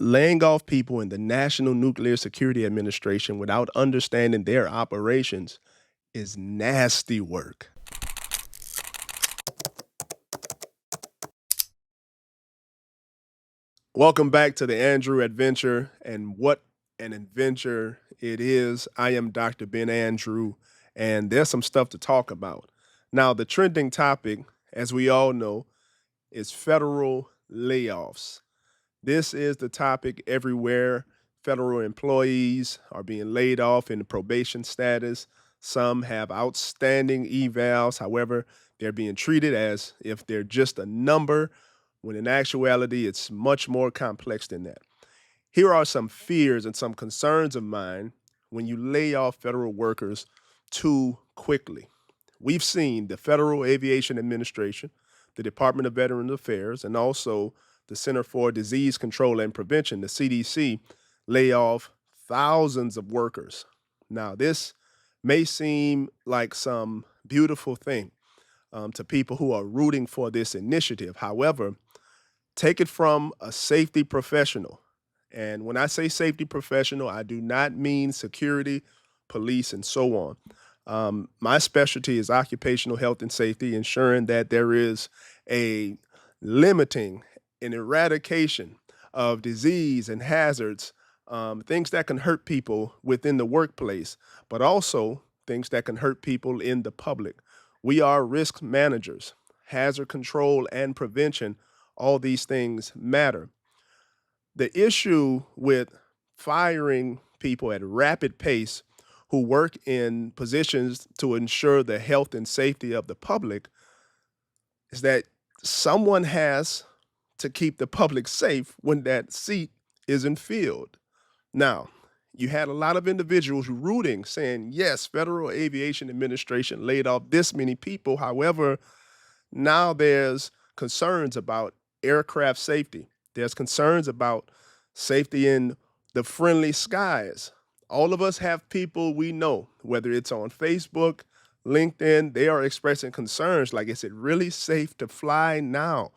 Laying off people in the National Nuclear Security Administration without understanding their operations is nasty work. Welcome back to the Andrew Adventure, and what an adventure it is. I am Dr. Ben Andrew, and there's some stuff to talk about. Now, the trending topic, as we all know, is federal layoffs. This is the topic everywhere. Federal employees are being laid off in probation status. Some have outstanding evals. However, they're being treated as if they're just a number, when in actuality, it's much more complex than that. Here are some fears and some concerns of mine when you lay off federal workers too quickly. We've seen the Federal Aviation Administration, the Department of Veterans Affairs, and also the Center for Disease Control and Prevention, the CDC, lay off thousands of workers. Now, this may seem like some beautiful thing to people who are rooting for this initiative. However, take it from a safety professional. And when I say safety professional, I do not mean security, police, and so on. My specialty is occupational health and safety, ensuring that there is a limiting and eradication of disease and hazards, things that can hurt people within the workplace, but also things that can hurt people in the public. We are risk managers, hazard control and prevention. All these things matter. The issue with firing people at a rapid pace who work in positions to ensure the health and safety of the public is that someone has to keep the public safe when that seat isn't filled. Now, you had a lot of individuals rooting, saying, yes, Federal Aviation Administration laid off this many people. However, now there's concerns about aircraft safety. There's concerns about safety in the friendly skies. All of us have people we know, whether it's on Facebook, LinkedIn, they are expressing concerns like, is it really safe to fly now?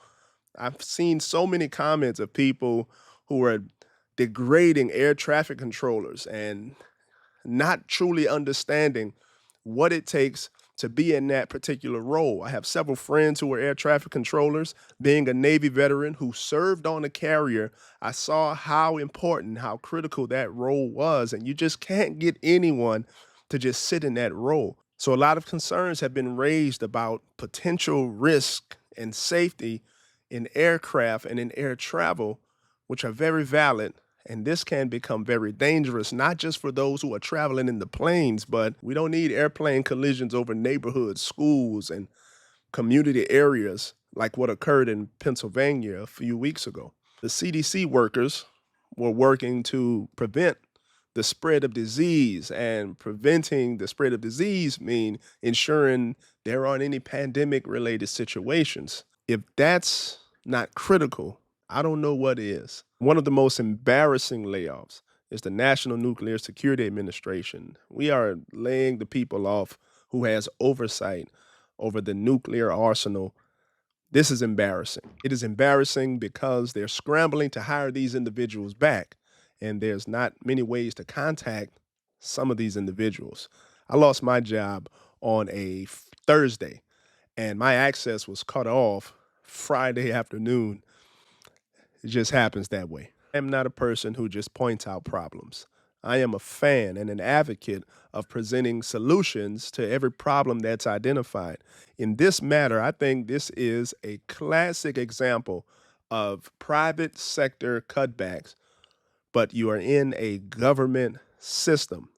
I've seen so many comments of people who are degrading air traffic controllers and not truly understanding what it takes to be in that particular role. I have several friends who are air traffic controllers. Being a Navy veteran who served on a carrier, I saw how important, how critical that role was. And you just can't get anyone to just sit in that role. So a lot of concerns have been raised about potential risk and safety in aircraft and in air travel, which are very valid. And this can become very dangerous, not just for those who are traveling in the planes, but we don't need airplane collisions over neighborhoods, schools, and community areas like what occurred in Pennsylvania a few weeks ago. The CDC workers were working to prevent the spread of disease, and preventing the spread of disease mean ensuring there aren't any pandemic related situations. If that's not critical, I don't know what is. One of the most embarrassing layoffs is the National Nuclear Security Administration. We are laying the people off who has oversight over the nuclear arsenal. This is embarrassing. It is embarrassing because they're scrambling to hire these individuals back, and there's not many ways to contact some of these individuals. I lost my job on a Thursday, and my access was cut off Friday afternoon. It just happens that way. I am not a person who just points out problems. I am a fan and an advocate of presenting solutions to every problem that's identified. In this matter, I think this is a classic example of private sector cutbacks, but you are in a government system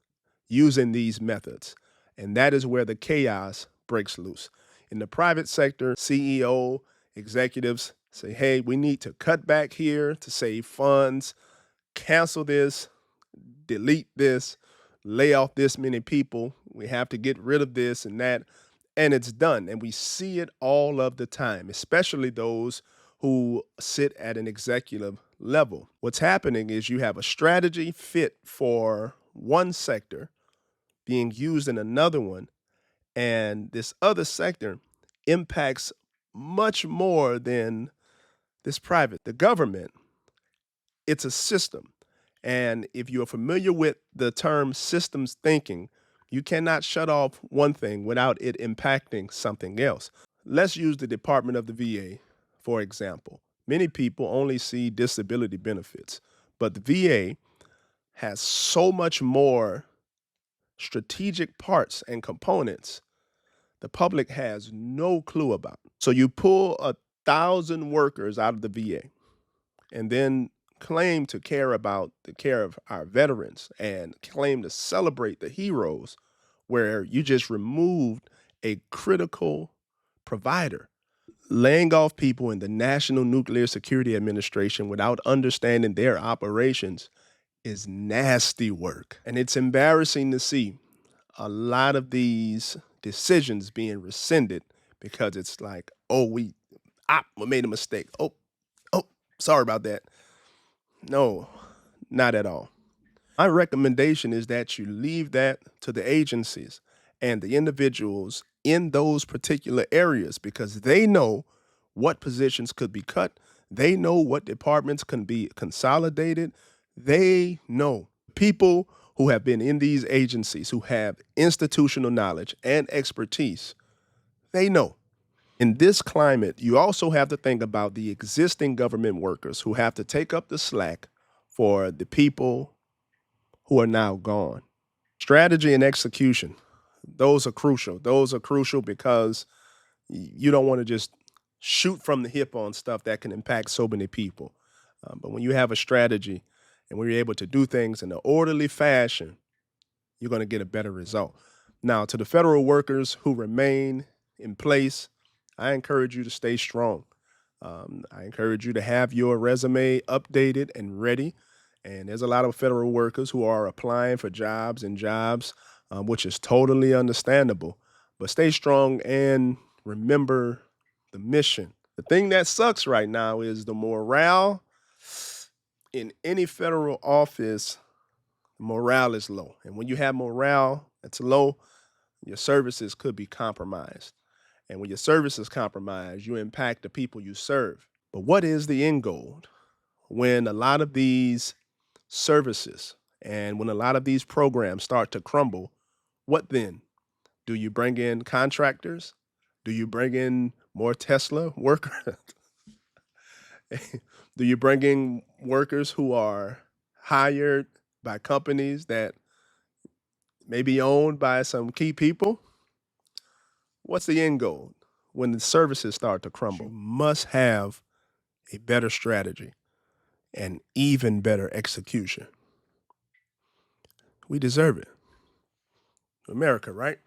using these methods. And that is where the chaos breaks loose. In the private sector, CEO, executives say, hey, we need to cut back here to save funds, cancel this, delete this, lay off this many people. We have to get rid of this and that. And it's done. And we see it all of the time, especially those who sit at an executive level. What's happening is you have a strategy fit for one sector being used in another one, and this other sector impacts much more than this private. The government It's a system. And if you're familiar with the term systems thinking, you cannot shut off one thing without it impacting something else. Let's use the Department of the VA, for example. Many people only see disability benefits, but the VA has so much more strategic parts and components the public has no clue about. So you pull 1,000 workers out of the VA and then claim to care about the care of our veterans and claim to celebrate the heroes, where you just removed a critical provider. Laying off people in the National Nuclear Security Administration without understanding their operations is nasty work. And it's embarrassing to see a lot of these decisions being rescinded because it's like, oh, we made a mistake. Oh, sorry about that. No, not at all. My recommendation is that you leave that to the agencies and the individuals in those particular areas because they know what positions could be cut. They know what departments can be consolidated. They know people who have been in these agencies who have institutional knowledge and expertise. They know. In this climate, you also have to think about the existing government workers who have to take up the slack for the people who are now gone. Strategy and execution, those are crucial. Those are crucial because you don't want to just shoot from the hip on stuff that can impact so many people. But when you have a strategy and when you're able to do things in an orderly fashion, you're going to get a better result. Now, to the federal workers who remain in place, I encourage you to stay strong. I encourage you to have your resume updated and ready. And there's a lot of federal workers who are applying for jobs, which is totally understandable. But stay strong and remember the mission. The thing that sucks right now is the morale in any federal office. Morale is low. And when you have morale that's low, your services could be compromised. And when your service is compromised, you impact the people you serve. But what is the end goal? When a lot of these services and when a lot of these programs start to crumble, what then? Do you bring in contractors? Do you bring in more Tesla workers? Do you bring in workers who are hired by companies that may be owned by some key people? What's the end goal when the services start to crumble? You must have a better strategy and even better execution. We deserve it. America, right?